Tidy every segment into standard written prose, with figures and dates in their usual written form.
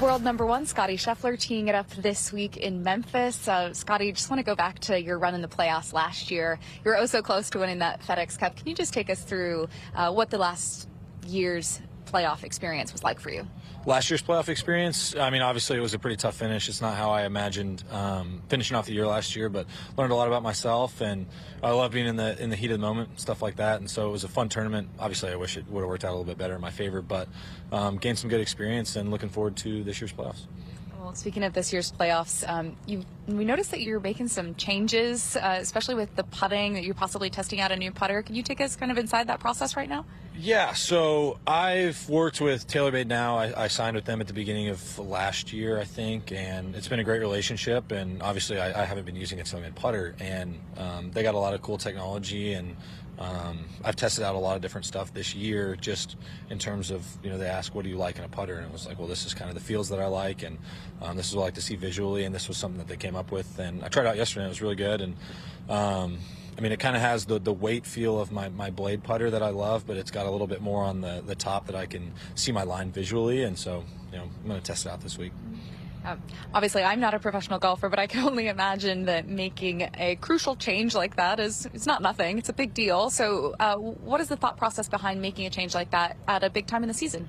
World number one, Scottie Scheffler, teeing it up this week in Memphis. Scottie, just want to go back to your run in the playoffs last year. You were oh so close to winning that FedEx Cup. Can you just take us through what the last year's playoff experience was like for you? Last year's playoff experience, I mean, obviously it was a pretty tough finish. It's not how I imagined finishing off the year last year, but learned a lot about myself, and I love being in the heat of the moment, stuff like that. And so it was a fun tournament. Obviously, I wish it would have worked out a little bit better in my favor, but gained some good experience and looking forward to this year's playoffs. Well, speaking of this year's playoffs, we noticed that you're making some changes, especially with the putting, that you're possibly testing out a new putter. Can you take us kind of inside that process right now? Yeah, so I've worked with TaylorMade now. I signed with them at the beginning of last year, I think, and it's been a great relationship. And obviously, I haven't been using a TaylorMade putter, and they got a lot of cool technology, and I've tested out a lot of different stuff this year, just in terms of, they ask, what do you like in a putter? And it was like, well, this is kind of the feels that I like, and this is what I like to see visually, and this was something that they came up with. And I tried it out yesterday, and it was really good. And I mean, it kind of has the weight feel of my blade putter that I love, but it's got a little bit more on the top that I can see my line visually. And so, I'm going to test it out this week. Obviously, I'm not a professional golfer, but I can only imagine that making a crucial change like that it's not nothing. It's a big deal. So what is the thought process behind making a change like that at a big time in the season?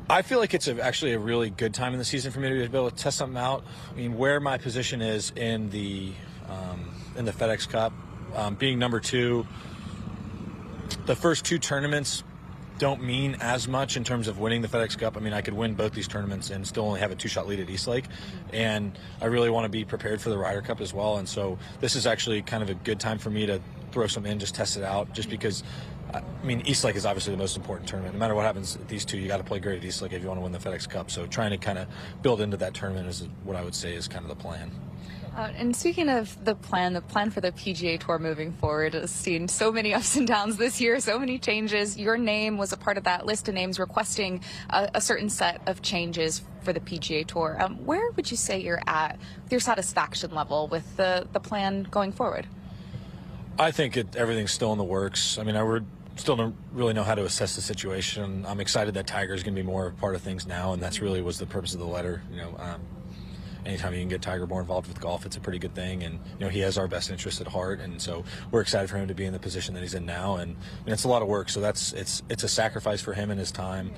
I feel like it's actually a really good time in the season for me to be able to test something out. I mean, where my position is in the FedEx Cup, being number two, the first two tournaments don't mean as much in terms of winning the FedEx Cup. I mean, I could win both these tournaments and still only have a two-shot lead at Eastlake, and I really want to be prepared for the Ryder Cup as well. And so this is actually kind of a good time for me to throw some in, just test it out, just because, I mean, Eastlake is obviously the most important tournament. No matter what happens at these two, you got to play great at Eastlake if you want to win the FedEx Cup. So trying to kind of build into that tournament is what I would say is kind of the plan. And speaking of the plan for the PGA Tour moving forward has seen so many ups and downs this year, so many changes. Your name was a part of that list of names requesting a certain set of changes for the PGA Tour. Where would you say you're at with your satisfaction level with the plan going forward? I think everything's still in the works. I mean, still don't really know how to assess the situation. I'm excited that Tiger's going to be more a part of things now, and that's really was the purpose of the letter. Anytime you can get Tiger more involved with golf, it's a pretty good thing, and he has our best interest at heart, and so we're excited for him to be in the position that he's in now. And it's a lot of work, so it's a sacrifice for him and his time,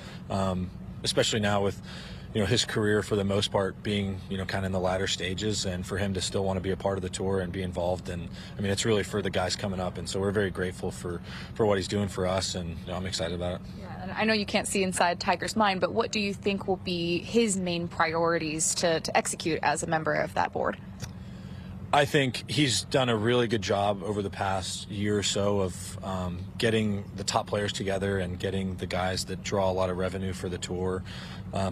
especially now with his career for the most part being kind of in the latter stages, and for him to still want to be a part of the tour and be involved. And I mean, it's really for the guys coming up, and so we're very grateful for what he's doing for us, and I'm excited about it. Yeah, and I know you can't see inside Tiger's mind, but what do you think will be his main priorities to execute as a member of that board? I think he's done a really good job over the past year or so of getting the top players together and getting the guys that draw a lot of revenue for the tour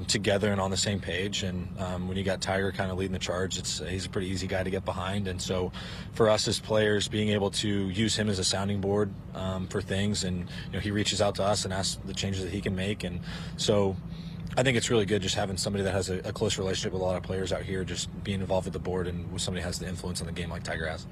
together and on the same page. And when you got Tiger kind of leading the charge, he's a pretty easy guy to get behind. And so for us as players, being able to use him as a sounding board for things, and he reaches out to us and asks the changes that he can make. And so I think it's really good just having somebody that has a close relationship with a lot of players out here, just being involved with the board and somebody who has the influence on the game like Tiger has.